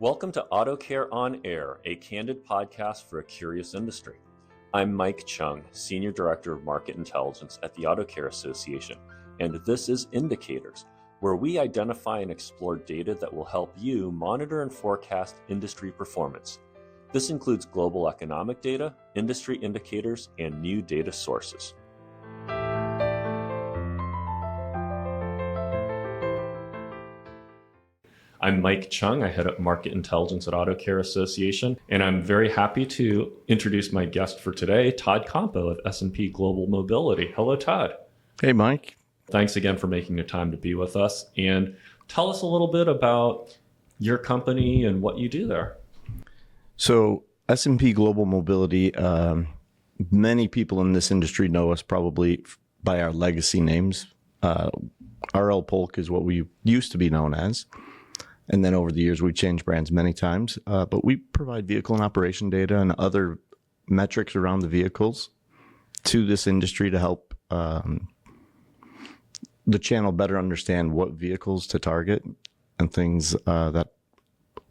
Welcome to Auto Care on Air, a candid podcast for a curious industry. I'm Mike Chung, Senior Director of Market Intelligence at the Auto Care Association, and this is Indicators, where we identify and explore data that will help you monitor and forecast industry performance. This includes global economic data, industry indicators, and new data sources. I'm Mike Chung. I head up Market Intelligence at Auto Care Association, and I'm very happy to introduce my guest for today, Todd Campau of S&P Global Mobility. Hello, Todd. Hey, Mike. Thanks again for making the time to be with us. And tell us a little bit about your company and what you do there. So S&P Global Mobility, many people in this industry know us probably by our legacy names. RL Polk is what we used to be known as. And then over the years, we've changed brands many times. But we provide vehicle and operation data and other metrics around the vehicles to this industry to help the channel better understand what vehicles to target and things that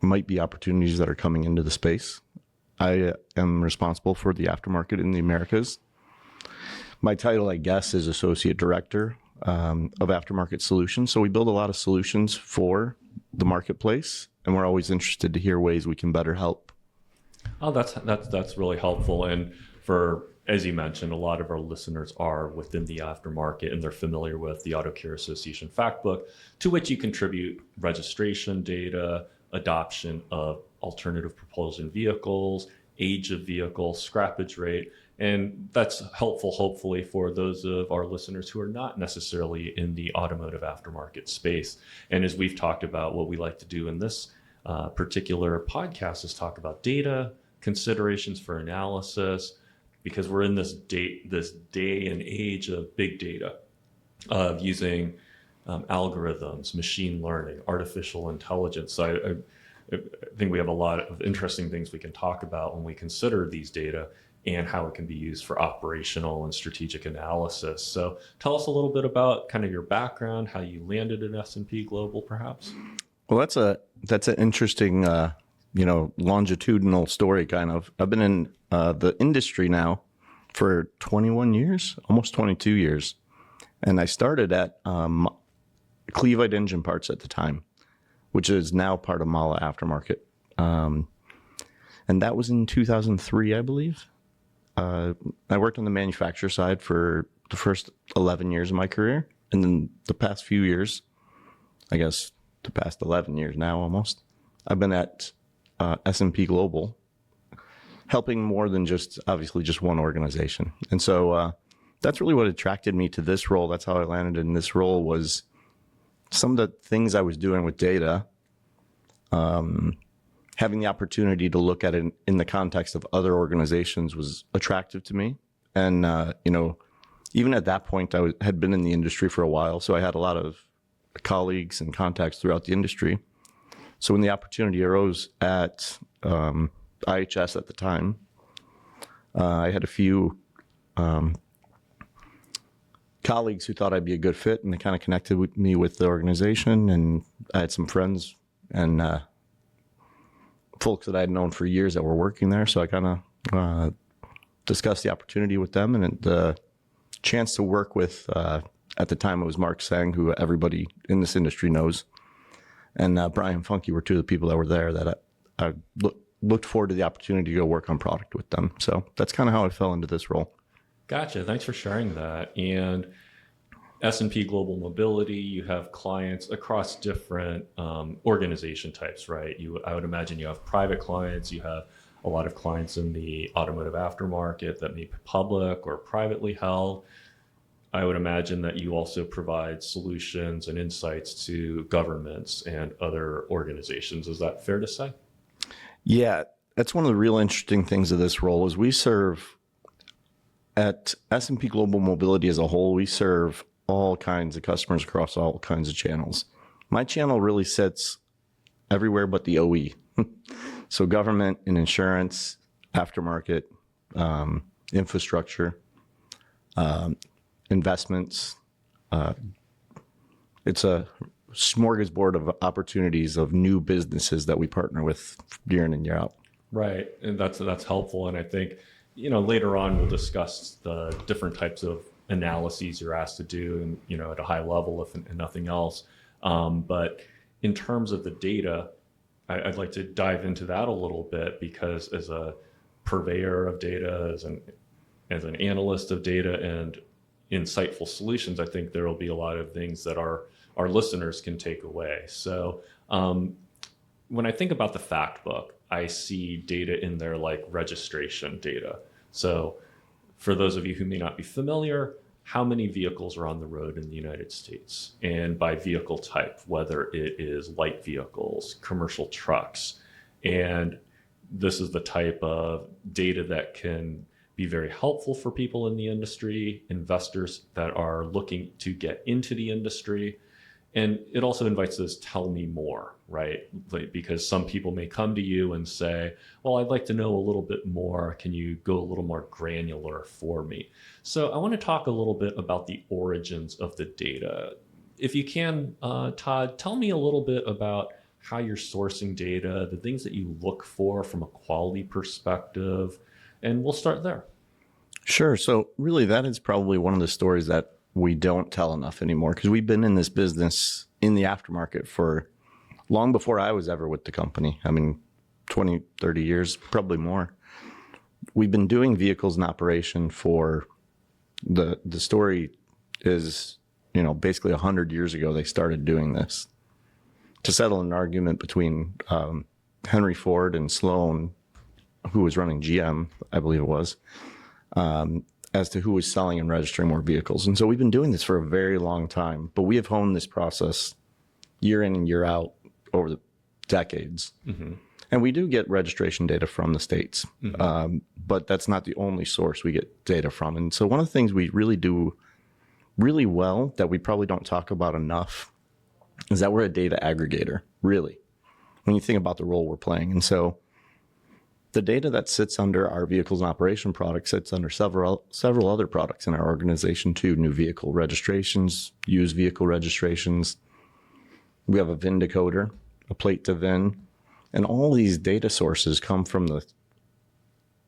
might be opportunities that are coming into the space. I am responsible for the aftermarket in the Americas. My title, I guess, is Associate Director of Aftermarket Solutions. So we build a lot of solutions for the marketplace, and we're always interested to hear ways we can better help. Oh, that's really helpful. And for, as you mentioned, a lot of our listeners are within the aftermarket and they're familiar with the Auto Care Association fact book, to which you contribute registration data, adoption of alternative propulsion vehicles, age of vehicles, scrappage rate. And that's helpful, hopefully, for those of our listeners who are not necessarily in the automotive aftermarket space. And as we've talked about, what we like to do in this particular podcast is talk about data, considerations for analysis, because we're in this day and age of big data, of using algorithms, machine learning, artificial intelligence. So I think we have a lot of interesting things we can talk about when we consider these data and how it can be used for operational and strategic analysis. So tell us a little bit about kind of your background, how you landed at S&P Global, perhaps. Well, that's an interesting, longitudinal story, kind of. I've been in the industry now for 21 years, almost 22 years. And I started at Cleveland Engine Parts at the time, which is now part of Mala Aftermarket. And that was in 2003, I believe. I worked on the manufacturer side for the first 11 years of my career. And then the past few years, I guess the past 11 years now almost, I've been at S&P Global, helping more than just one organization. And so that's really what attracted me to this role. That's how I landed in this role, was some of the things I was doing with data, having the opportunity to look at it in the context of other organizations was attractive to me. And, even at that point, I had been in the industry for a while, so I had a lot of colleagues and contacts throughout the industry. So when the opportunity arose at IHS at the time, I had a few colleagues who thought I'd be a good fit, and they kind of connected with me with the organization. And I had some friends and folks that I had known for years that were working there. So I kind of discussed the opportunity with them, and the chance to work with, at the time it was Mark Sang, who everybody in this industry knows, and Brian Funky were two of the people that were there that I looked forward to the opportunity to go work on product with them. So that's kind of how I fell into this role. Gotcha. Thanks for sharing that. And S&P Global Mobility, you have clients across different organization types, right? I would imagine you have private clients, you have a lot of clients in the automotive aftermarket that may be public or privately held. I would imagine that you also provide solutions and insights to governments and other organizations. Is that fair to say? Yeah, that's one of the real interesting things of this role is we serve, at S&P Global Mobility as a whole, we serve all kinds of customers across all kinds of channels. My channel really sits everywhere but the OE. So government and insurance, aftermarket, infrastructure, investments. It's a smorgasbord of opportunities of new businesses that we partner with year in and year out. Right, and that's helpful. And I think, later on we'll discuss the different types of analyses you're asked to do, and at a high level, if nothing else. But in terms of the data, I'd like to dive into that a little bit, because as a purveyor of data, as an analyst of data and insightful solutions, I think there will be a lot of things that our listeners can take away. So when I think about the fact book, I see data in there like registration data. So for those of you who may not be familiar, how many vehicles are on the road in the United States? And by vehicle type, whether it is light vehicles, commercial trucks. And this is the type of data that can be very helpful for people in the industry, investors that are looking to get into the industry. And it also invites this tell me more, right? Because some people may come to you and say, well, I'd like to know a little bit more. Can you go a little more granular for me? So I want to talk a little bit about the origins of the data. If you can, Todd, tell me a little bit about how you're sourcing data, the things that you look for from a quality perspective, and we'll start there. Sure. So really, that is probably one of the stories that we don't tell enough anymore, because we've been in this business in the aftermarket for long before I was ever with the company. I mean, 20, 30 years, probably more. We've been doing vehicles in operation for the story is, basically 100 years ago, they started doing this to settle an argument between Henry Ford and Sloan, who was running GM, I believe it was, as to who was selling and registering more vehicles. And so we've been doing this for a very long time, but we have honed this process year in and year out over the decades. Mm-hmm. And we do get registration data from the states, but that's not the only source we get data from. And so one of the things we really do really well that we probably don't talk about enough is that we're a data aggregator, really, when you think about the role we're playing. And so the data that sits under our vehicles and operation product sits under several other products in our organization too. New vehicle registrations, used vehicle registrations. We have a VIN decoder, a plate to VIN, and all these data sources come from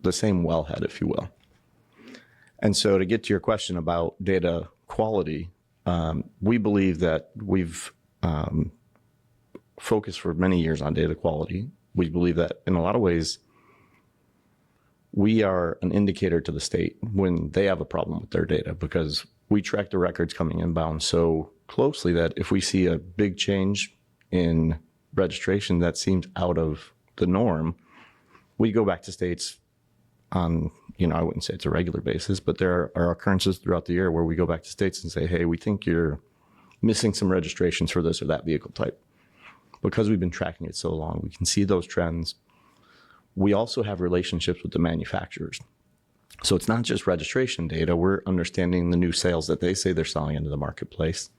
the same wellhead, if you will. And so to get to your question about data quality, we believe that we've focused for many years on data quality. We believe that in a lot of ways, we are an indicator to the state when they have a problem with their data, because we track the records coming inbound so closely that if we see a big change in registration that seems out of the norm, we go back to states on, I wouldn't say it's a regular basis, but there are occurrences throughout the year where we go back to states and say, hey, we think you're missing some registrations for this or that vehicle type. Because we've been tracking it so long, we can see those trends. We also have relationships with the manufacturers. So it's not just registration data. We're understanding the new sales that they say they're selling into the marketplace.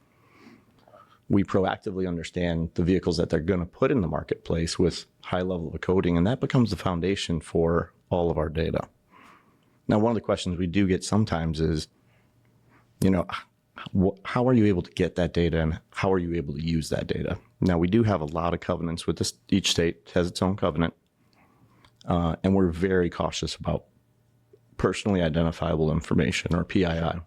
We proactively understand the vehicles that they're going to put in the marketplace with high level of coding, and that becomes the foundation for all of our data. Now, one of the questions we do get sometimes is, how are you able to get that data, and how are you able to use that data? Now, we do have a lot of covenants with this. Each state has its own covenant. And we're very cautious about personally identifiable information, or PII.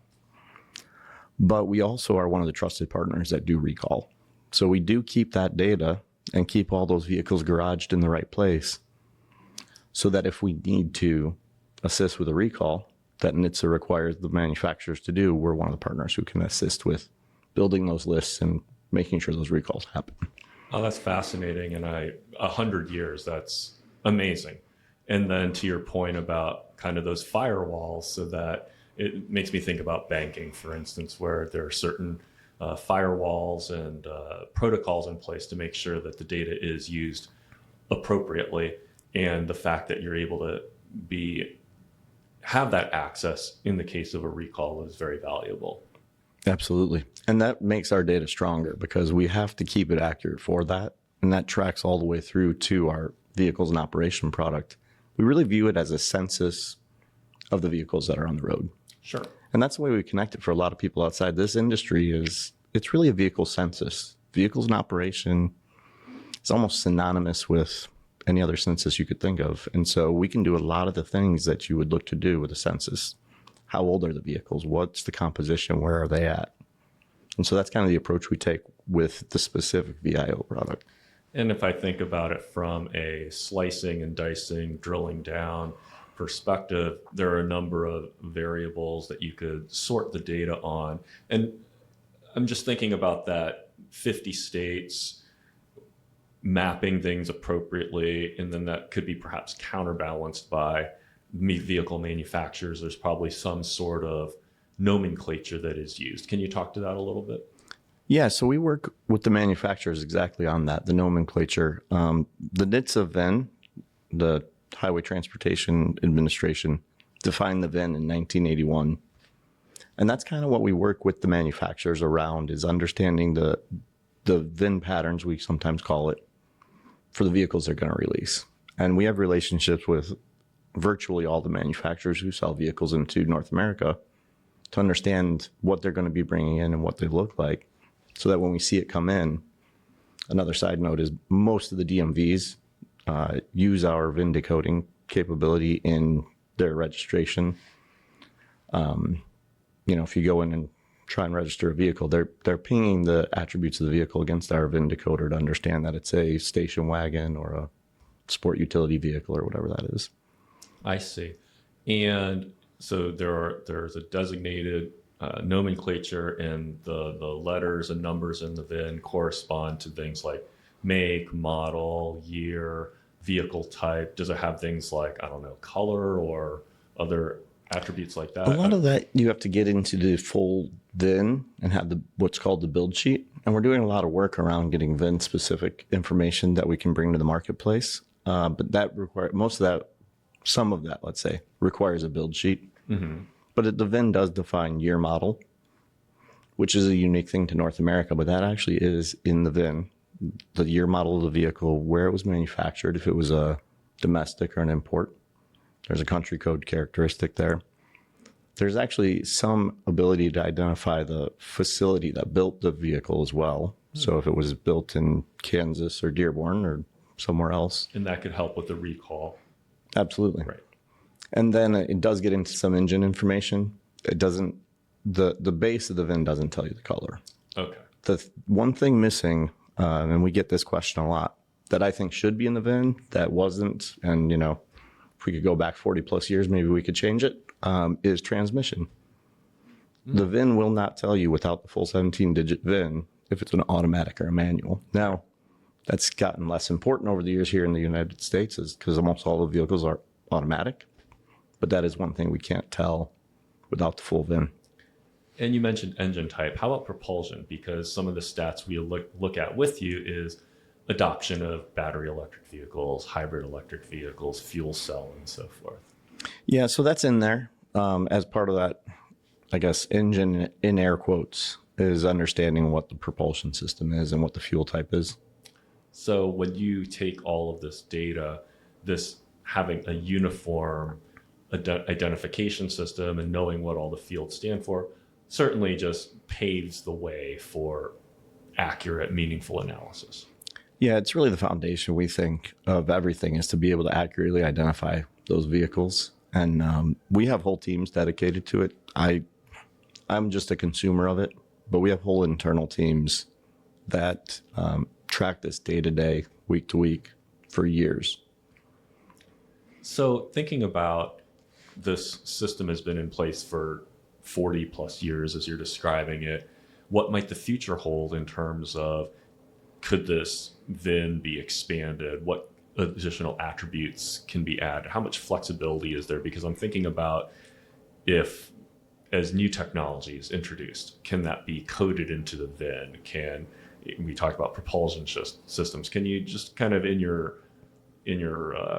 But we also are one of the trusted partners that do recall. So we do keep that data and keep all those vehicles garaged in the right place, so that if we need to assist with a recall that NHTSA requires the manufacturers to do, we're one of the partners who can assist with building those lists and making sure those recalls happen. Oh, that's fascinating. And 100 years, that's amazing. And then to your point about kind of those firewalls, so that it makes me think about banking, for instance, where there are certain firewalls and protocols in place to make sure that the data is used appropriately. And the fact that you're able to have that access in the case of a recall is very valuable. Absolutely. And that makes our data stronger, because we have to keep it accurate for that. And that tracks all the way through to our vehicles and operation product. We really view it as a census of the vehicles that are on the road. Sure. And that's the way we connect it for a lot of people outside this industry. Is it's really a vehicle census. vehicles in operation is almost synonymous with any other census you could think of. And so we can do a lot of the things that you would look to do with a census. How old are the vehicles? What's the composition? Where are they at? And so that's kind of the approach we take with the specific VIO product. And if I think about it from a slicing and dicing, drilling down perspective, there are a number of variables that you could sort the data on. And I'm just thinking about that 50 states mapping things appropriately, and then that could be perhaps counterbalanced by vehicle manufacturers. There's probably some sort of nomenclature that is used. Can you talk to that a little bit? Yeah, so we work with the manufacturers exactly on that, the nomenclature. The NHTSA VIN, the Highway Transportation Administration, defined the VIN in 1981. And that's kind of what we work with the manufacturers around, is understanding the VIN patterns, we sometimes call it, for the vehicles they're going to release. And we have relationships with virtually all the manufacturers who sell vehicles into North America to understand what they're going to be bringing in and what they look like, so that when we see it come in. Another side note is most of the DMVs use our VIN decoding capability in their registration. If you go in and try and register a vehicle, they're pinging the attributes of the vehicle against our VIN decoder to understand that it's a station wagon or a sport utility vehicle or whatever that is. I see. And so there's a designated nomenclature, and the letters and numbers in the VIN correspond to things like make, model, year, vehicle type. Does it have things like, I don't know, color or other attributes like that? A lot of that you have to get into the full VIN and have what's called the build sheet. And we're doing a lot of work around getting VIN specific information that we can bring to the marketplace. But that some of that, let's say, requires a build sheet. Mm-hmm. But the VIN does define year model, which is a unique thing to North America, but that actually is in the VIN, the year model of the vehicle, where it was manufactured, if it was a domestic or an import. There's a country code characteristic there. There's actually some ability to identify the facility that built the vehicle as well. So if it was built in Kansas or Dearborn or somewhere else. And that could help with the recall. Absolutely. Right. And then it does get into some engine information. It doesn't, the base of the VIN doesn't tell you the color. Okay. The one thing missing, and we get this question a lot, that I think should be in the VIN that wasn't, and if we could go back 40 plus years, maybe we could change it, is transmission. The VIN will not tell you without the full 17-digit VIN if it's an automatic or a manual. Now, that's gotten less important over the years here in the United States, because almost all the vehicles are automatic. But that is one thing we can't tell without the full VIN. And you mentioned engine type. How about propulsion? Because some of the stats we look at with you is adoption of battery electric vehicles, hybrid electric vehicles, fuel cell, and so forth. Yeah, so that's in there as part of that, I guess, engine in air quotes, is understanding what the propulsion system is and what the fuel type is. So when you take all of this data, this having a uniform identification system and knowing what all the fields stand for certainly just paves the way for accurate, meaningful analysis. Yeah, it's really the foundation, we think, of everything, is to be able to accurately identify those vehicles. And we have whole teams dedicated to it. I'm just a consumer of it, but we have whole internal teams that track this day to day, week to week for years. So thinking about this system has been in place for 40 plus years, as you're describing it, what might the future hold in terms of, could this VIN be expanded? What additional attributes can be added? How much flexibility is there? Because I'm thinking about, if as new technology is introduced, can that be coded into the VIN? We talk about propulsion systems. Can you just kind of in your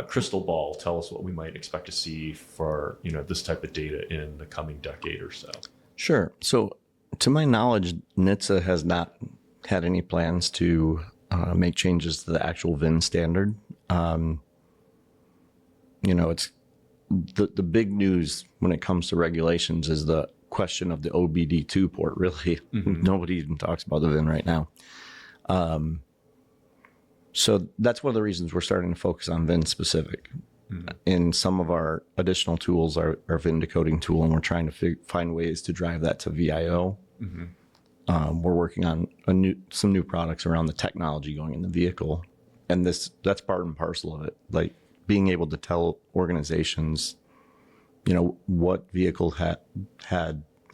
crystal ball tell us what we might expect to see for this type of data in the coming decade or so? Sure. So to my knowledge, NHTSA has not had any plans to make changes to the actual VIN standard. It's the big news when it comes to regulations is the question of the OBD2 port, really. Mm-hmm. Nobody even talks about the VIN right now. So that's one of the reasons we're starting to focus on VIN specific. In some of our additional tools, our VIN decoding tool, and we're trying to find ways to drive that to VIO. We're working on some new products around the technology going in the vehicle, and that's part and parcel of it. Like being able to tell organizations, what vehicle had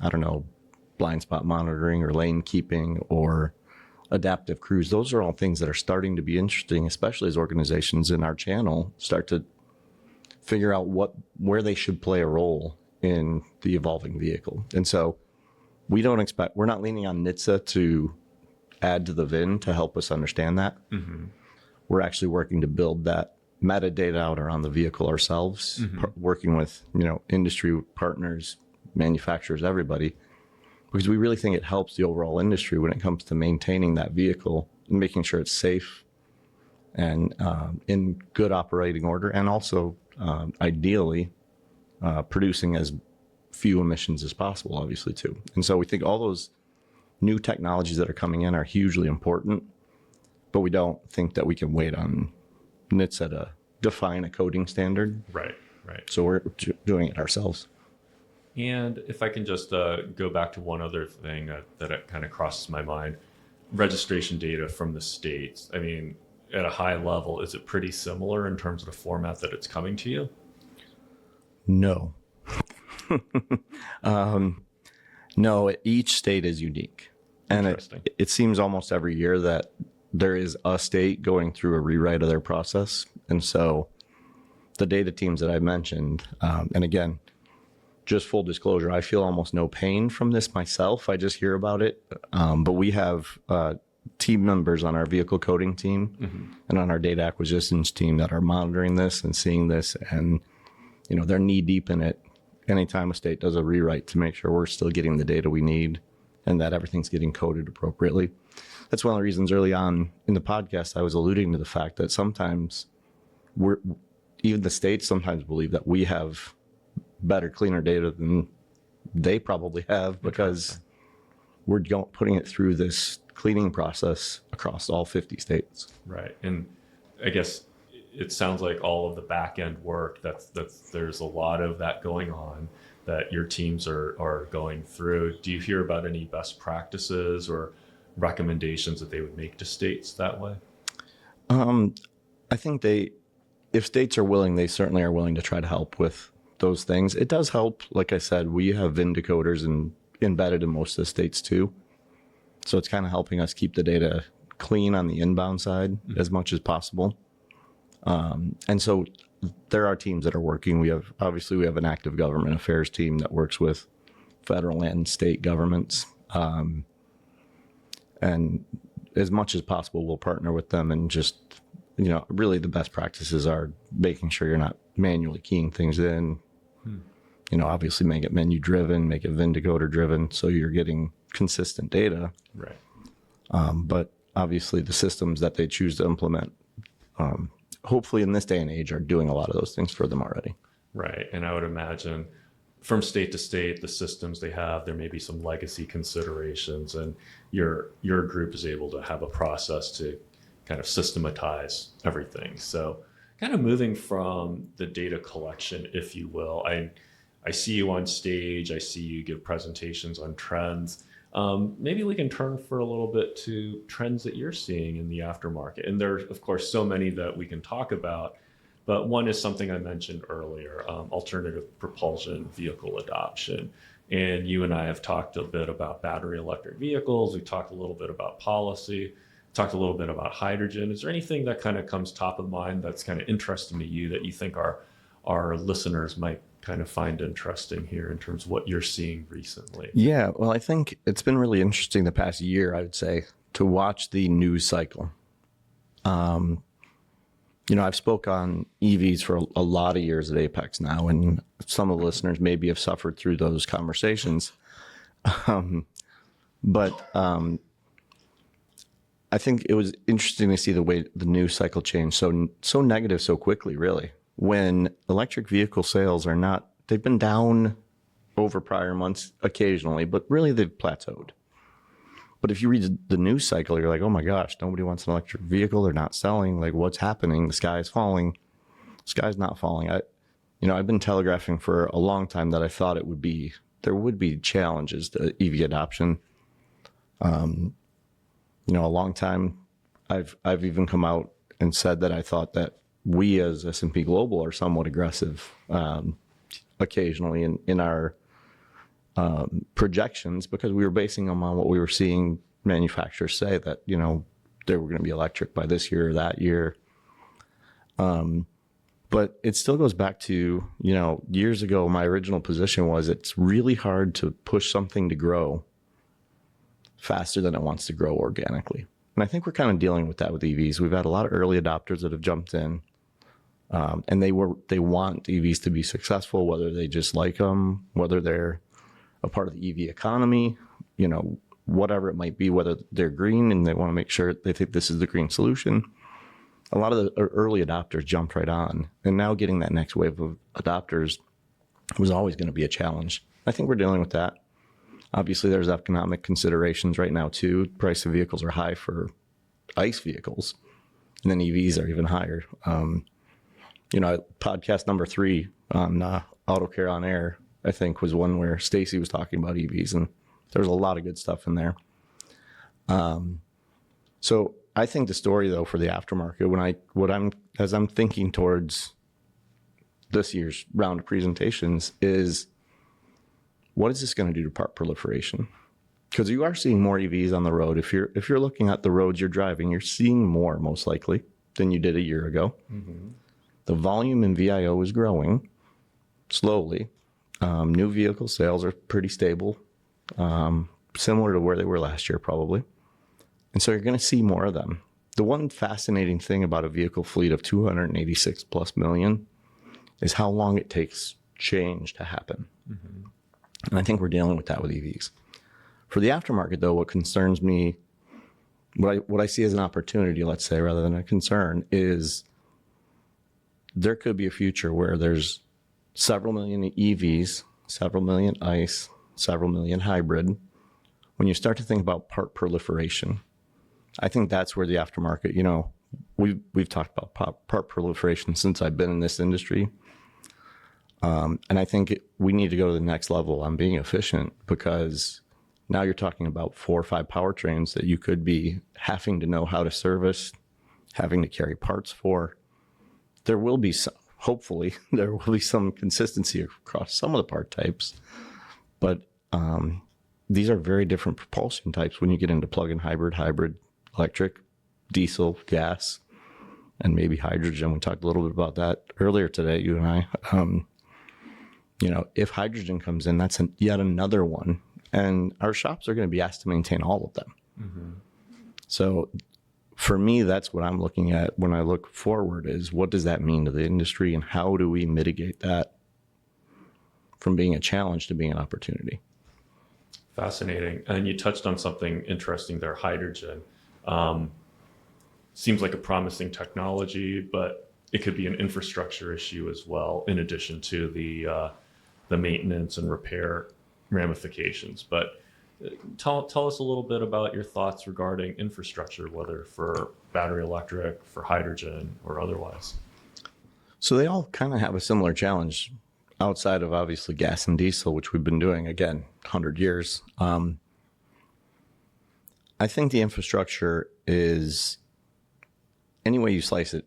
I don't know, blind spot monitoring or lane keeping or adaptive cruise. Those are all things that are starting to be interesting, especially as organizations in our channel start to figure out where they should play a role in the evolving vehicle. And so we're not leaning on NHTSA to add to the VIN to help us understand that. We're actually working to build that metadata out around the vehicle ourselves, working with, industry partners, manufacturers, everybody, because we really think it helps the overall industry when it comes to maintaining that vehicle and making sure it's safe and in good operating order, and also ideally producing as few emissions as possible, obviously, too. And so we think all those new technologies that are coming in are hugely important, but we don't think that we can wait on NHTSA to define a coding standard. Right. So we're doing it ourselves. And if I can just go back to one other thing that kind of crosses my mind, registration data from the states. I mean, at a high level, is it pretty similar in terms of the format that it's coming to you? No. No, each state is unique. And it seems almost every year that there is a state going through a rewrite of their process. And so the data teams that I mentioned, and again, just full disclosure, I feel almost no pain from this myself. I just hear about it. But we have team members on our vehicle coding team and on our data acquisitions team that are monitoring this and seeing this. And, they're knee deep in it anytime a state does a rewrite to make sure we're still getting the data we need and that everything's getting coded appropriately. That's one of the reasons early on in the podcast, I was alluding to the fact that sometimes even the states sometimes believe that we have better, cleaner data than they probably have, because we're putting it through this cleaning process across all 50 states. Right. And I guess it sounds like all of the back end work there's a lot of that going on that your teams are going through. Do you hear about any best practices or recommendations that they would make to states that way? I think if states are willing, they certainly are willing to try to help with those things. It does help. Like I said, we have VIN decoders embedded in most of the states too. So it's kind of helping us keep the data clean on the inbound side as much as possible. And so there are teams that are working. We have an active government affairs team that works with federal and state governments. And as much as possible, we'll partner with them, and just, really the best practices are making sure you're not manually keying things in. Obviously make it menu driven, make it VIN decoder driven, so you're getting consistent data. Right. But obviously the systems that they choose to implement, hopefully in this day and age, are doing a lot of those things for them already. Right. And I would imagine from state to state, the systems they have, there may be some legacy considerations, and your group is able to have a process to kind of systematize everything. So kind of moving from the data collection, if you will, I see you on stage, I see you give presentations on trends. Maybe we can turn for a little bit to trends that you're seeing in the aftermarket. And there are, of course, so many that we can talk about, but one is something I mentioned earlier, alternative propulsion vehicle adoption. And you and I have talked a bit about battery electric vehicles. We talked a little bit about policy, talked a little bit about hydrogen. Is there anything that kind of comes top of mind that's kind of interesting to you that you think our listeners might kind of find interesting here in terms of what you're seeing recently? Yeah, well, I think it's been really interesting the past year, I would say, to watch the news cycle. I've spoke on EVs for a lot of years at Apex now, and some of the listeners maybe have suffered through those conversations. But I think it was interesting to see the way the news cycle changed so negative so quickly, really, when electric vehicle sales they've been down over prior months occasionally, but really they've plateaued. But if you read the news cycle, you're like, oh my gosh, nobody wants an electric vehicle. They're not selling. Like, what's happening? The sky is falling. The sky's not falling. I've been telegraphing for a long time that I thought there would be challenges to EV adoption. A long time, I've even come out and said that I thought that we as S&P Global are somewhat aggressive occasionally in our projections, because we were basing them on what we were seeing manufacturers say that, they were going to be electric by this year or that year. But it still goes back to, years ago, my original position was it's really hard to push something to grow faster than it wants to grow organically. And I think we're kind of dealing with that with EVs. We've had a lot of early adopters that have jumped in, and they want EVs to be successful, whether they just like them, whether they're a part of the EV economy, whatever it might be, whether they're green and they want to make sure they think this is the green solution. A lot of the early adopters jumped right on, and now getting that next wave of adopters was always going to be a challenge. I think we're dealing with that. Obviously, there's economic considerations right now too. Price of vehicles are high for ICE vehicles, and then EVs are even higher. Podcast number 3 on Auto Care on Air, I think, was one where Stacy was talking about EVs, and there's a lot of good stuff in there. So I think the story, though, for the aftermarket, as I'm thinking towards this year's round of presentations, is what is this going to do to part proliferation? Because you are seeing more EVs on the road. If you're looking at the roads you're driving, you're seeing more, most likely, than you did a year ago. Mm-hmm. The volume in VIO is growing slowly. New vehicle sales are pretty stable, similar to where they were last year, probably. And so you're going to see more of them. The one fascinating thing about a vehicle fleet of 286 plus million is how long it takes change to happen. Mm-hmm. And I think we're dealing with that with EVs. For the aftermarket, though, what concerns me, what I see as an opportunity, let's say, rather than a concern, is there could be a future where there's several million EVs, several million ICE, several million hybrid. When you start to think about part proliferation, I think that's where the aftermarket, we've talked about part proliferation since I've been in this industry. And I think we need to go to the next level on being efficient, because now you're talking about 4 or 5 powertrains that you could be having to know how to service, having to carry parts for. There will be some, hopefully, there will be some consistency across some of the part types, but these are very different propulsion types when you get into plug-in hybrid, electric, diesel, gas, and maybe hydrogen. We talked a little bit about that earlier today, you and I. If hydrogen comes in, that's yet another one. And our shops are going to be asked to maintain all of them. Mm-hmm. So for me, that's what I'm looking at when I look forward, is what does that mean to the industry, and how do we mitigate that from being a challenge to being an opportunity? Fascinating. And you touched on something interesting there, hydrogen. Seems like a promising technology, but it could be an infrastructure issue as well, in addition to the maintenance and repair ramifications. But tell us a little bit about your thoughts regarding infrastructure, whether for battery electric, for hydrogen, or otherwise. So they all kind of have a similar challenge outside of obviously gas and diesel, which we've been doing, again, 100 years. I think the infrastructure is, any way you slice it,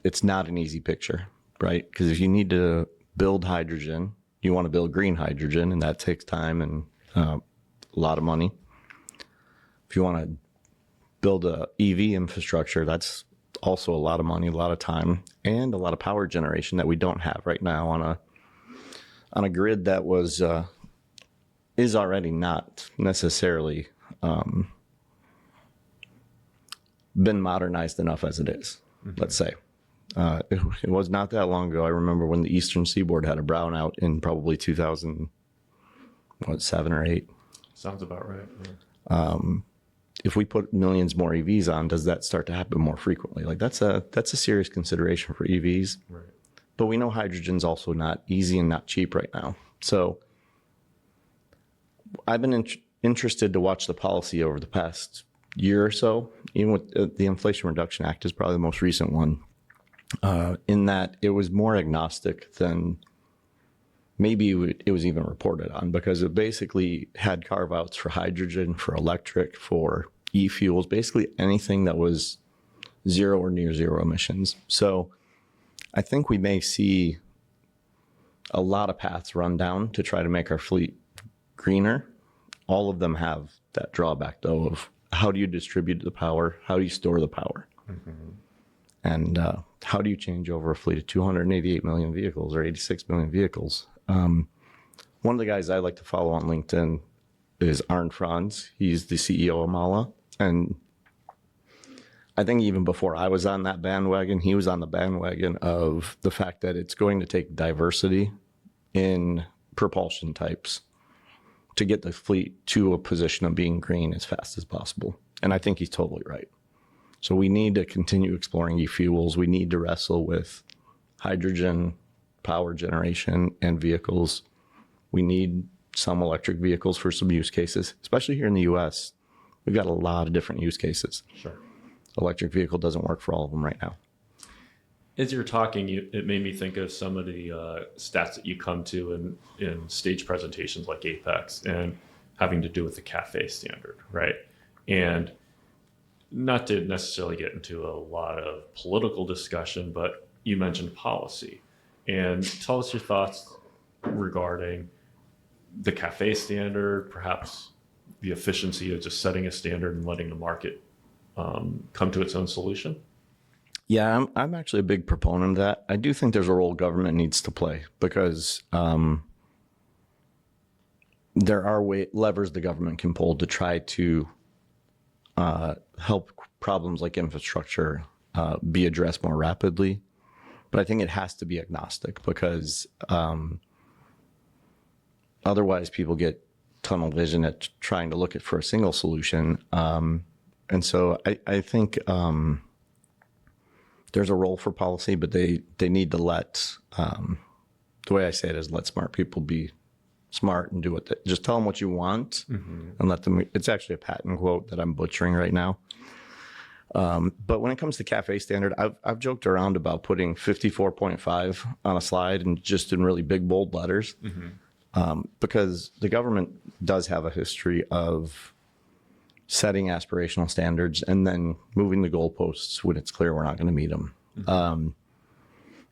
it's not an easy picture, right? Because if you need to build hydrogen, you want to build green hydrogen, and that takes time and a lot of money. If you want to build a EV infrastructure, that's also a lot of money, a lot of time, and a lot of power generation that we don't have right now on a grid that is already not necessarily been modernized enough as it is. Mm-hmm. Let's say. It was not that long ago. I remember when the Eastern Seaboard had a brownout in probably 2007 or 8. Sounds about right. Yeah. If we put millions more EVs on, does that start to happen more frequently? Like that's a serious consideration for EVs. Right. But we know hydrogen's also not easy and not cheap right now. So I've been interested to watch the policy over the past year or so, even with the Inflation Reduction Act is probably the most recent one, in that it was more agnostic than maybe it was even reported on, because it basically had carve-outs for hydrogen, for electric, for e-fuels, basically anything that was zero or near zero emissions. So I think we may see a lot of paths run down to try to make our fleet greener. All of them have that drawback, though, of how do you distribute the power? How do you store the power? And how do you change over a fleet of 288 million vehicles or 86 million vehicles? One of the guys I like to follow on LinkedIn is Arne Franz. He's the CEO of Mala. And I think even before I was on that bandwagon, he was on the bandwagon of the fact that it's going to take diversity in propulsion types to get the fleet to a position of being green as fast as possible. And I think he's totally right. So we need to continue exploring e-fuels. We need to wrestle with hydrogen power generation and vehicles. We need some electric vehicles for some use cases, especially here in the US. We've got a lot of different use cases. Sure. Electric vehicle doesn't work for all of them right now. As you're talking, it made me think of some of the stats that you come to in stage presentations like Apex and having to do with the CAFE standard, right? And not to necessarily get into a lot of political discussion, but you mentioned policy. And tell us your thoughts regarding the CAFE standard, perhaps the efficiency of just setting a standard and letting the market come to its own solution. Yeah, I'm actually a big proponent of that. I do think there's a role government needs to play, because there are levers the government can pull to try to help problems like infrastructure be addressed more rapidly. But I think it has to be agnostic, because otherwise people get tunnel vision at trying to look at for a single solution. And so I think there's a role for policy, but they need to let, the way I say it is, let smart people be smart and do what just tell them what you want and let them. It's actually a patent quote that I'm butchering right now. But when it comes to CAFE standard, I've joked around about putting 54.5 on a slide and just in really big, bold letters, because the government does have a history of setting aspirational standards and then moving the goalposts when it's clear we're not going to meet them. The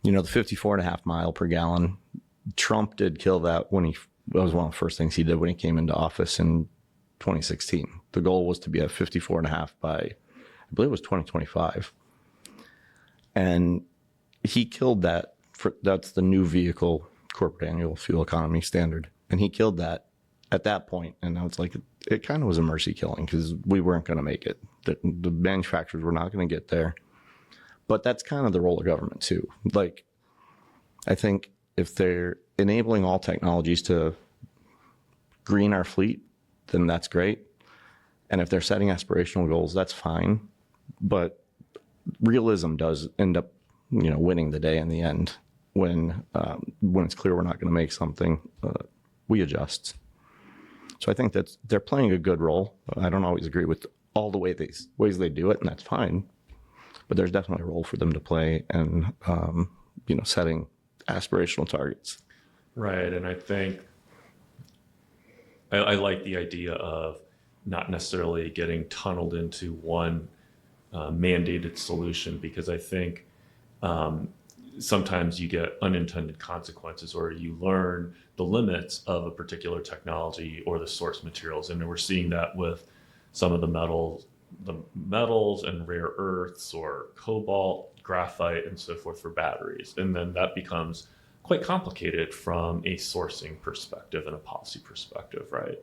54.5 mile per gallon, Trump did kill that that was one of the first things he did when he came into office in 2016. The goal was to be at 54.5 by, I believe it was 2025. And he killed that. That's the new vehicle corporate annual fuel economy standard. And he killed that at that point. And I was like, it kind of was a mercy killing, because we weren't going to make it. The manufacturers were not going to get there. But that's kind of the role of government too. Like, I think if they're enabling all technologies to green our fleet, then that's great. And if they're setting aspirational goals, that's fine. But realism does end up, winning the day in the end. When it's clear we're not going to make something, we adjust. So I think that they're playing a good role. I don't always agree with all the ways they do it, and that's fine. But there's definitely a role for them to play, and setting aspirational targets. Right, and I think I like the idea of not necessarily getting tunneled into one mandated solution, because I think sometimes you get unintended consequences, or you learn the limits of a particular technology or the source materials. And we're seeing that with some of the metals and rare earths, or cobalt, graphite, and so forth for batteries. And then that becomes quite complicated from a sourcing perspective and a policy perspective, right?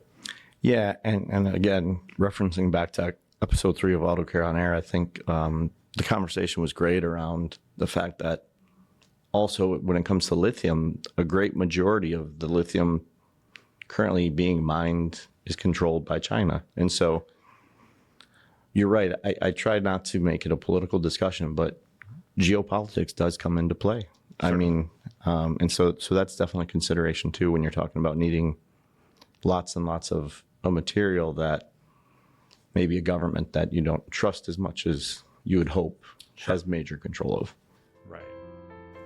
Yeah, and again, referencing back to episode 3 of Auto Care on Air, I think the conversation was great around the fact that also when it comes to lithium, a great majority of the lithium currently being mined is controlled by China. And so you're right. I tried not to make it a political discussion, but geopolitics does come into play. Sure. I mean, and so that's definitely a consideration too when you're talking about needing lots and lots of a material that maybe a government that you don't trust as much as you would hope has major control of. Right.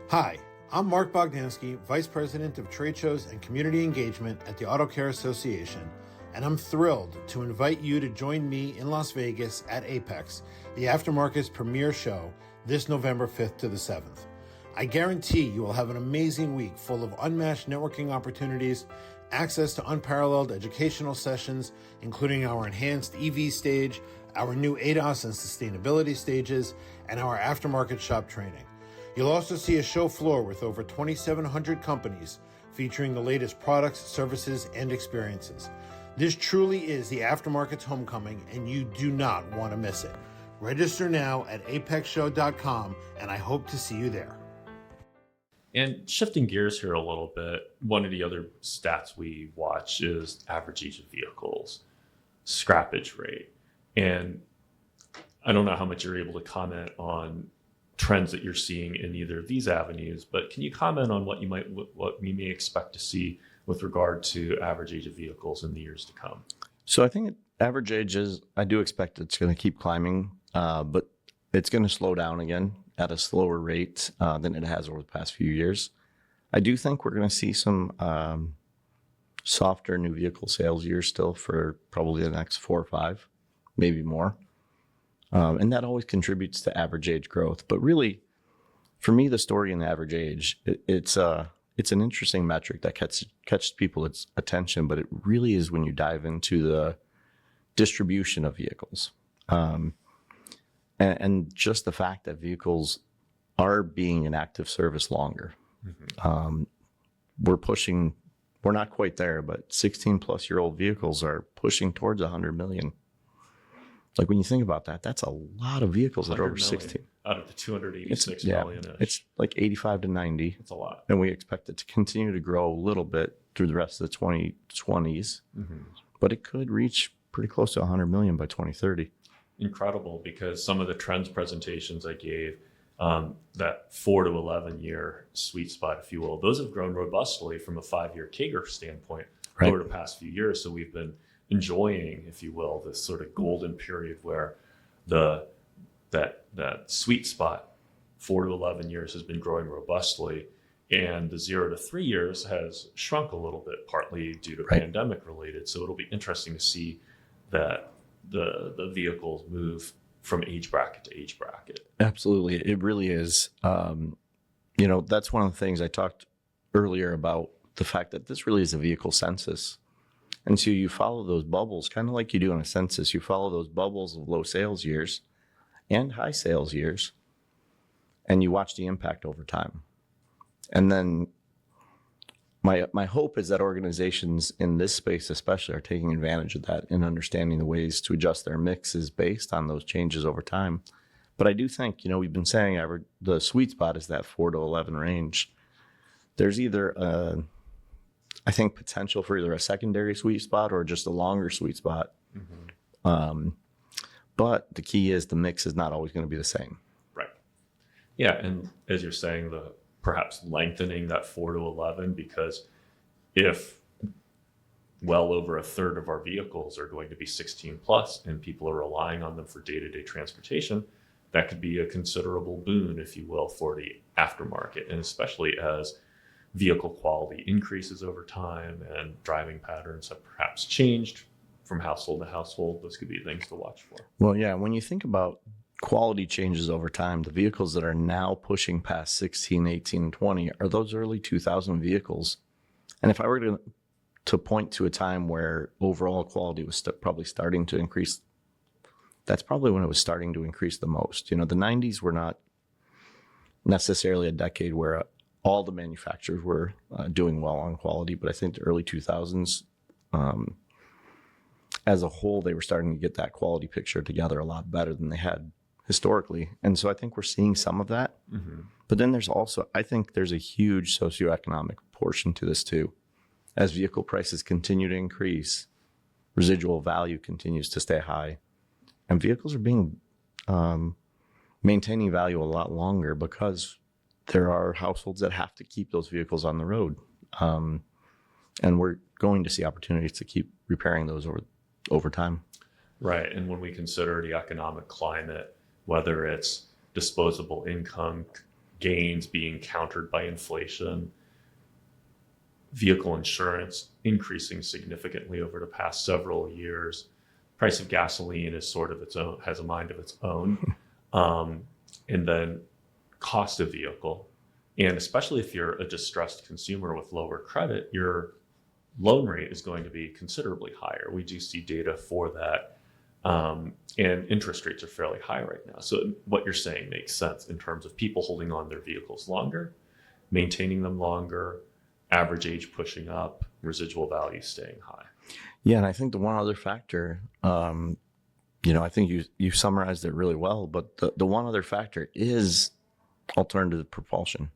Hi, I'm Mark Bogdansky, Vice President of Trade Shows and Community Engagement at the Auto Care Association, and I'm thrilled to invite you to join me in Las Vegas at Apex, the aftermarket's premier show, this November 5th to the 7th. I guarantee you will have an amazing week full of unmatched networking opportunities, access to unparalleled educational sessions, including our enhanced EV stage, our new ADAS and sustainability stages, and our aftermarket shop training. You'll also see a show floor with over 2,700 companies featuring the latest products, services, and experiences. This truly is the aftermarket's homecoming, and you do not want to miss it. Register now at apexshow.com, and I hope to see you there. And shifting gears here a little bit, one of the other stats we watch is average age of vehicles, scrappage rate. And I don't know how much you're able to comment on trends that you're seeing in either of these avenues, but can you comment on what we may expect to see with regard to average age of vehicles in the years to come? So I think average age I do expect it's going to keep climbing, but it's going to slow down again at a slower rate than it has over the past few years. I do think we're going to see some softer new vehicle sales years still for probably the next 4 or 5, maybe more. And that always contributes to average age growth. But really, for me, the story in the average age, it's an interesting metric that catches people's attention, but it really is when you dive into the distribution of vehicles. And just the fact that vehicles are being in active service longer. Mm-hmm. We're not quite there, but 16 plus year old vehicles are pushing towards 100 million. Like when you think about that, that's a lot of vehicles that are over 16. Out of the 286 million. It's like 85 to 90. It's a lot. And we expect it to continue to grow a little bit through the rest of the 2020s, mm-hmm. but it could reach pretty close to 100 million by 2030. Incredible, because some of the trends presentations I gave, that 4 to 11 year sweet spot, if you will, those have grown robustly from a 5-year CAGR standpoint over the past few years. So we've been enjoying, if you will, this sort of golden period where that sweet spot, 4 to 11 years, has been growing robustly, and the 0 to 3 years has shrunk a little bit, partly due to pandemic related. So it'll be interesting to see that the vehicles move from age bracket to age bracket. Absolutely. It really is. That's one of the things I talked earlier about, the fact that this really is a vehicle census. And so you follow those bubbles, kind of like you do in a census. You follow those bubbles of low sales years and high sales years, and you watch the impact over time. And then my hope is that organizations in this space especially are taking advantage of that and understanding the ways to adjust their mixes based on those changes over time. But I do think, we've been saying the sweet spot is that 4 to 11 range. There's either I think potential for either a secondary sweet spot or just a longer sweet spot. Mm-hmm. But the key is the mix is not always going to be the same. Right. Yeah. And as you're saying, perhaps lengthening that 4 to 11, because if well over a third of our vehicles are going to be 16 plus and people are relying on them for day-to-day transportation, that could be a considerable boon, if you will, for the aftermarket. And especially as vehicle quality increases over time and driving patterns have perhaps changed from household to household, those could be things to watch for. Well, yeah, when you think about quality changes over time, the vehicles that are now pushing past 16, 18, and 20 are those early 2000 vehicles. And if I were to point to a time where overall quality was probably starting to increase, that's probably when it was starting to increase the most. The 90s were not necessarily a decade where all the manufacturers were doing well on quality, but I think the early 2000s, as a whole, they were starting to get that quality picture together a lot better than they had historically. And so I think we're seeing some of that. Mm-hmm. But then I think there's a huge socioeconomic portion to this too. As vehicle prices continue to increase, residual value continues to stay high, and vehicles are being maintaining value a lot longer because there are households that have to keep those vehicles on the road. And we're going to see opportunities to keep repairing those over over time. Right. And when we consider the economic climate, whether it's disposable income gains being countered by inflation, vehicle insurance increasing significantly over the past several years, price of gasoline is sort of its own, has a mind of its own. And then cost of vehicle. And especially if you're a distressed consumer with lower credit, your loan rate is going to be considerably higher. We do see data for that. And interest rates are fairly high right now. So what you're saying makes sense in terms of people holding on their vehicles longer, maintaining them longer, average age pushing up, residual value staying high. Yeah, and I think the one other factor, I think you summarized it really well, but the one other factor is alternative propulsion.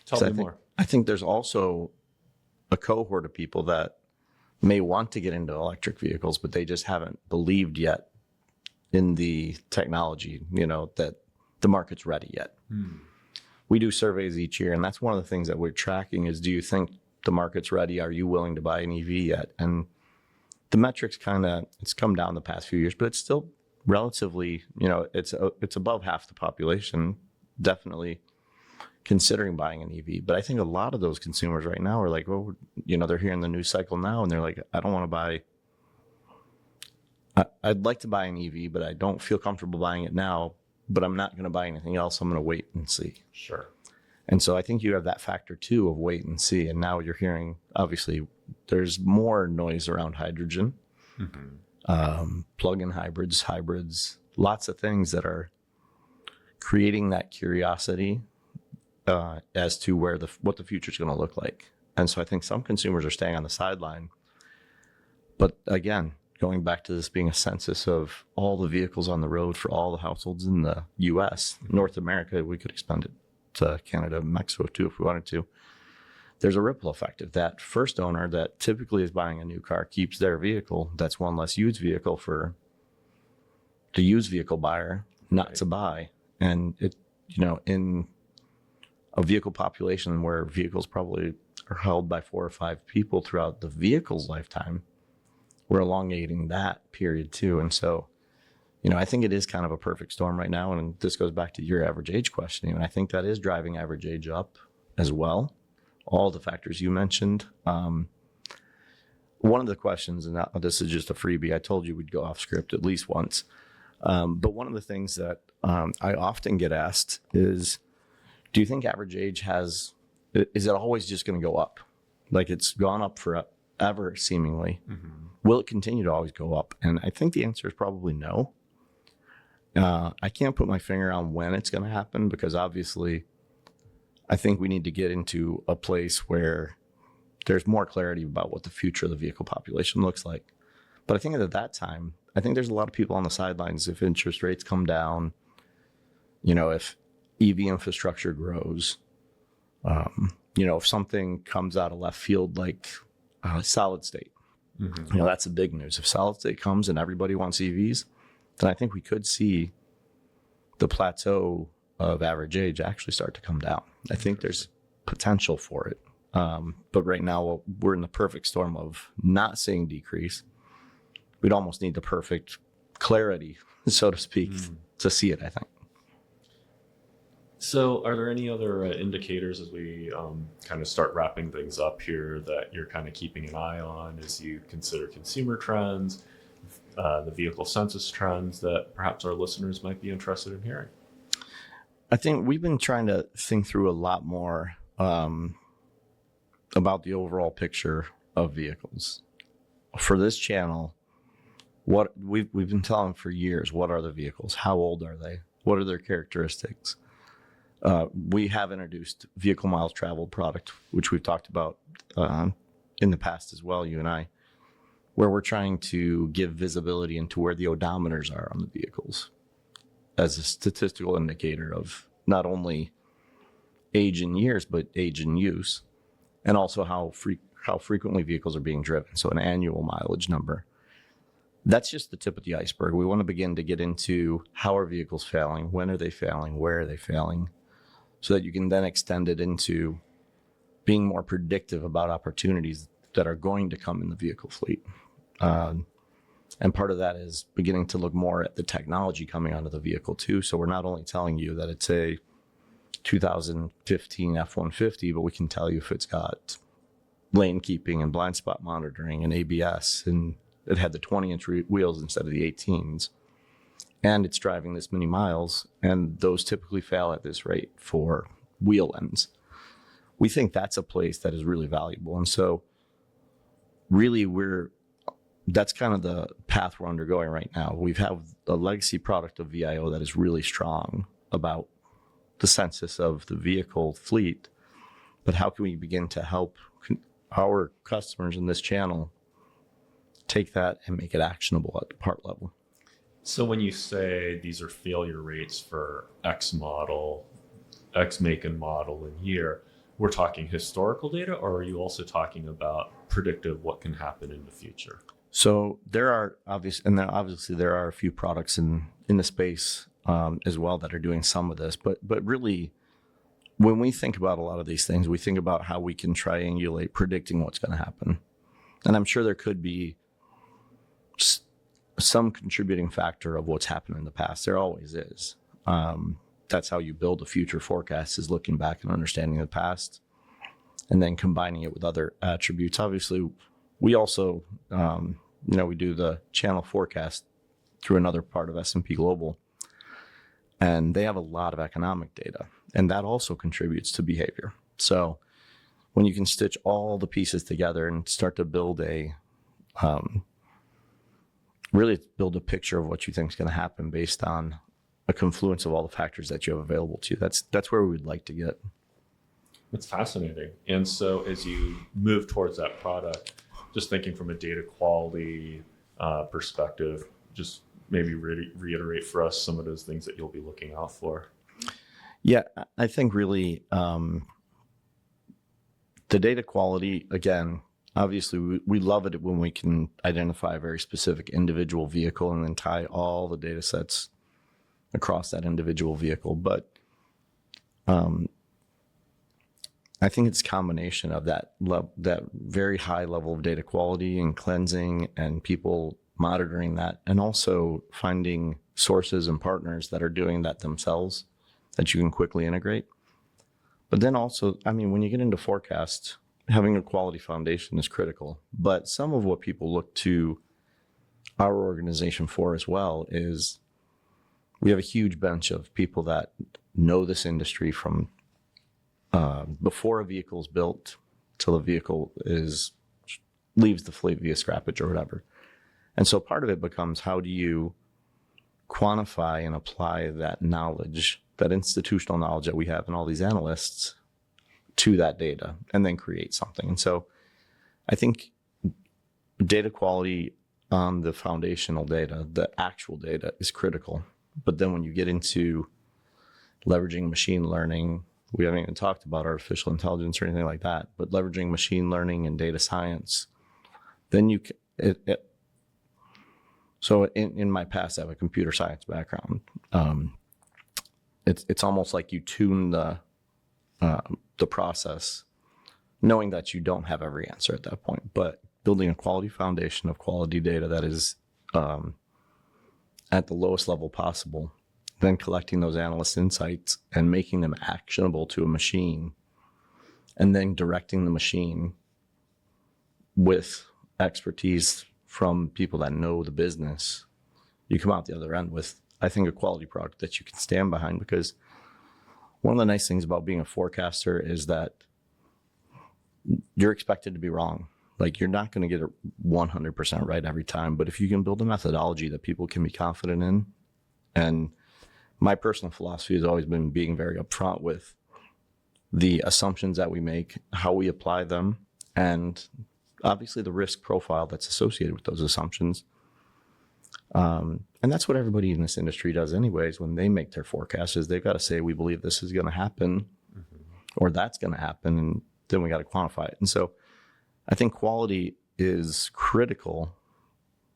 Tell me more. I think there's also a cohort of people that may want to get into electric vehicles, but they just haven't believed yet in the technology, that the market's ready yet. We do surveys each year, and that's one of the things that we're tracking is, do you think the market's ready? Are you willing to buy an EV yet? And the metrics it's come down the past few years, but it's still relatively, it's above half the population, definitely considering buying an EV. But I think a lot of those consumers right now are like, well, they're hearing the news cycle now and they're like, I don't want to buy, I'd like to buy an EV, but I don't feel comfortable buying it now, but I'm not going to buy anything else. I'm going to wait and see. Sure. And so I think you have that factor too of wait and see. And now you're hearing, obviously, there's more noise around hydrogen, plug-in hybrids, lots of things that are creating that curiosity as to what the future is going to look like. And so I think some consumers are staying on the sideline. But again, going back to this being a census of all the vehicles on the road for all the households in the U.S., North America, we could expand it to Canada, Mexico too, if we wanted to. There's a ripple effect. If that first owner that typically is buying a new car keeps their vehicle, that's one less used vehicle for the used vehicle buyer not to buy. And it, in a vehicle population where vehicles probably are held by 4 or 5 people throughout the vehicle's lifetime, we're elongating that period too. And so, I think it is kind of a perfect storm right now. And this goes back to your average age question. And I think that is driving average age up as well. All the factors you mentioned. One of the questions, and this is just a freebie, I told you we'd go off script at least once. But one of the things that I often get asked is, do you think average age is it always just going to go up? Like it's gone up forever, seemingly. Will it continue to always go up? And I think the answer is probably no. I can't put my finger on when it's going to happen because obviously I think we need to get into a place where there's more clarity about what the future of the vehicle population looks like. But I think at that time, I think there's a lot of people on the sidelines. If interest rates come down, if EV infrastructure grows, if something comes out of left field like solid state, that's the big news. If solid state comes and everybody wants EVs, then I think we could see the plateau of average age actually start to come down. I think there's potential for it. But right now we're in the perfect storm of not seeing decrease. We'd almost need the perfect clarity, so to speak, to see it, I think. So are there any other indicators as we kind of start wrapping things up here that you're kind of keeping an eye on as you consider consumer trends, the vehicle census trends that perhaps our listeners might be interested in hearing? I think we've been trying to think through a lot more about the overall picture of vehicles. For this channel, what we've been telling for years, what are the vehicles? How old are they? What are their characteristics? We have introduced vehicle miles traveled product, which we've talked about in the past as well, you and I, where we're trying to give visibility into where the odometers are on the vehicles as a statistical indicator of not only age in years, but age in use, and also how frequently vehicles are being driven. So an annual mileage number. That's just the tip of the iceberg. We want to begin to get into how are vehicles failing, when are they failing, where are they failing, so that you can then extend it into being more predictive about opportunities that are going to come in the vehicle fleet. And part of that is beginning to look more at the technology coming onto the vehicle too. So we're not only telling you that it's a 2015 F-150, but we can tell you if it's got lane keeping and blind spot monitoring and ABS, and it had the 20-inch wheels instead of the 18s. And it's driving this many miles, and those typically fail at this rate for wheel ends. We think that's a place that is really valuable. And so really that's kind of the path we're undergoing right now. We have a legacy product of VIO that is really strong about the census of the vehicle fleet, but how can we begin to help our customers in this channel take that and make it actionable at the part level? So when you say these are failure rates for X model, X make and model and year, we're talking historical data, or are you also talking about predictive what can happen in the future? So there are obviously there are a few products in the space as well that are doing some of this, but really when we think about a lot of these things, we think about how we can triangulate predicting what's going to happen. And I'm sure there could be some contributing factor of what's happened in the past. There always is. That's how you build a future forecast, is looking back and understanding the past and then combining it with other attributes. Obviously, we also, we do the channel forecast through another part of S&P Global, and they have a lot of economic data, and that also contributes to behavior. So when you can stitch all the pieces together and start to build really build a picture of what you think is going to happen based on a confluence of all the factors that you have available to you, that's where we would like to get. It's fascinating. And so as you move towards that product, just thinking from a data quality perspective, just maybe reiterate for us some of those things that you'll be looking out for. Yeah, I think really the data quality, again, obviously we love it when we can identify a very specific individual vehicle and then tie all the data sets across that individual vehicle. But I think it's a combination of that very high level of data quality and cleansing and people monitoring that, and also finding sources and partners that are doing that themselves that you can quickly integrate. But then also, when you get into forecast, having a quality foundation is critical. But some of what people look to our organization for as well is we have a huge bench of people that know this industry from before a vehicle is built till the vehicle leaves the fleet via scrappage or whatever. And so part of it becomes, how do you quantify and apply that knowledge, that institutional knowledge that we have in all these analysts, to that data and then create something. And so I think data quality on the foundational data, the actual data, is critical. But then when you get into leveraging machine learning, we haven't even talked about artificial intelligence or anything like that, but leveraging machine learning and data science, then so in my past, I have a computer science background. It's almost like you tune the process, knowing that you don't have every answer at that point, but building a quality foundation of quality data that is at the lowest level possible, then collecting those analyst insights and making them actionable to a machine, and then directing the machine with expertise from people that know the business. You come out the other end with, I think, a quality product that you can stand behind. Because one of the nice things about being a forecaster is that you're expected to be wrong. Like, you're not going to get it 100% right every time. But if you can build a methodology that people can be confident in, and my personal philosophy has always been being very upfront with the assumptions that we make, how we apply them, and obviously the risk profile that's associated with those assumptions. And that's what everybody in this industry does anyways. When they make their forecasts, is they've got to say, we believe this is going to happen, or that's going to happen, and then we got to quantify it. And so I think quality is critical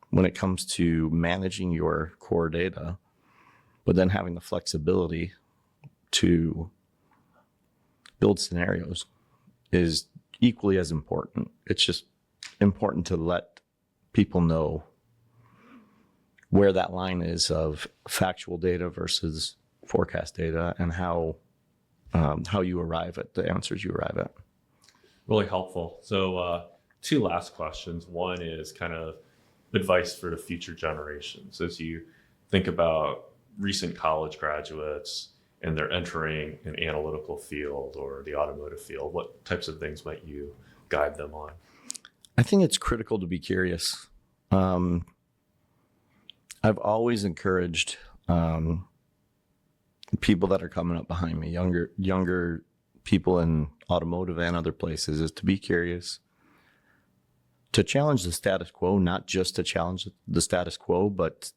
when it comes to managing your core data, but then having the flexibility to build scenarios is equally as important. It's just important to let people know where that line is of factual data versus forecast data, and how you arrive at the answers you arrive at. Really helpful. So 2 last questions. One is kind of advice for the future generations as you think about recent college graduates and they're entering an analytical field or the automotive field. What types of things might you guide them on? I think it's critical to be curious. I've always encouraged people that are coming up behind me, younger people in automotive and other places, is to be curious, to challenge the status quo, not just to challenge the status quo, but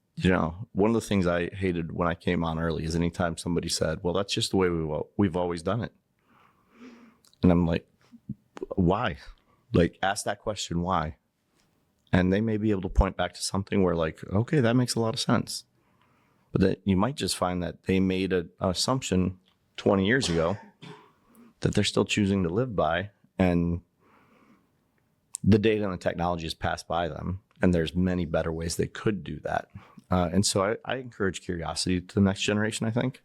one of the things I hated when I came on early is anytime somebody said, well, that's just the way we've always done it. And I'm like, why? Like, ask that question, why? And they may be able to point back to something where, like, okay, that makes a lot of sense. But that you might just find that they made an assumption 20 years ago that they're still choosing to live by, and the data and the technology has passed by them, and there's many better ways they could do that. And so I encourage curiosity to the next generation, I think.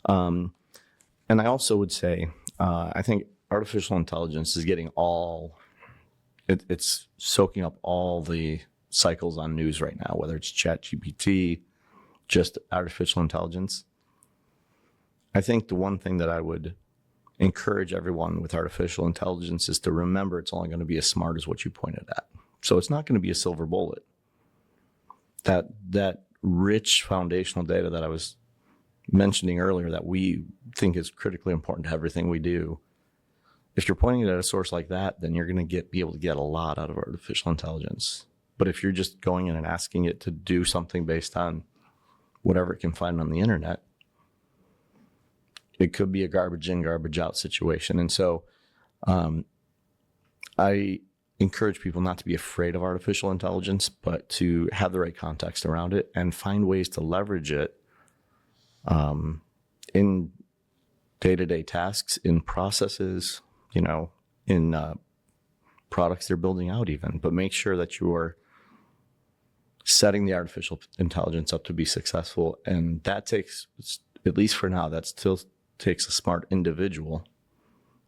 And I also would say, I think artificial intelligence is getting it's soaking up all the cycles on news right now, whether it's ChatGPT, just artificial intelligence. I think the one thing that I would encourage everyone with artificial intelligence is to remember it's only going to be as smart as what you pointed at. So it's not going to be a silver bullet. That rich foundational data that I was mentioning earlier that we think is critically important to everything we do, if you're pointing it at a source like that, then you're going to be able to get a lot out of artificial intelligence. But if you're just going in and asking it to do something based on whatever it can find on the internet, it could be a garbage in, garbage out situation. And so I encourage people not to be afraid of artificial intelligence, but to have the right context around it and find ways to leverage it in day-to-day tasks, in processes, in products they're building out even. But make sure that you are setting the artificial intelligence up to be successful. And that takes, at least for now, that still takes a smart individual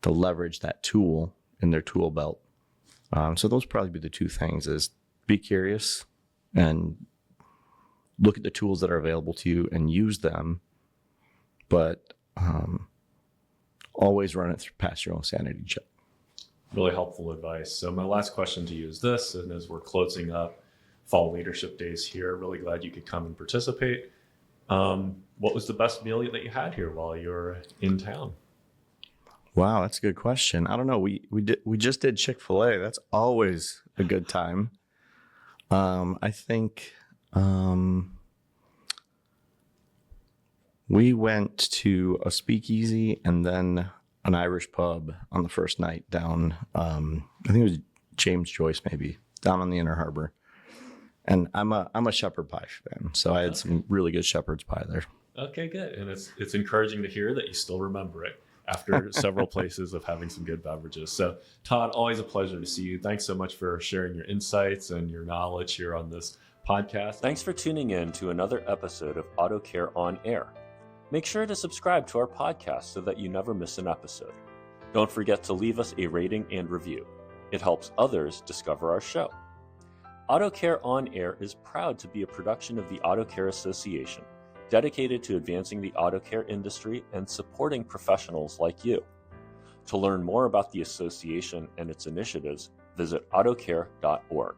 to leverage that tool in their tool belt. So those probably be the 2 things: is be curious and look at the tools that are available to you and use them, but always run it past your own sanity check. Really helpful advice. So my last question to you is this, and as we're closing up Fall Leadership Days here, really glad you could come and participate. What was the best meal that you had here while you were in town? Wow, that's a good question. I don't know. We just did Chick-fil-A. That's always a good time. I think we went to a speakeasy and then an Irish pub on the first night down. I think it was James Joyce, maybe, down on the Inner Harbor. And I'm a shepherd pie fan, so I had some really good shepherd's pie there. Okay, good. And it's encouraging to hear that you still remember it after several places of having some good beverages. So Todd, always a pleasure to see you. Thanks so much for sharing your insights and your knowledge here on this podcast. Thanks for tuning in to another episode of Auto Care on Air. Make sure to subscribe to our podcast so that you never miss an episode. Don't forget to leave us a rating and review. It helps others discover our show. Auto Care on Air is proud to be a production of the Auto Care Association, dedicated to advancing the auto care industry and supporting professionals like you. To learn more about the association and its initiatives, visit autocare.org.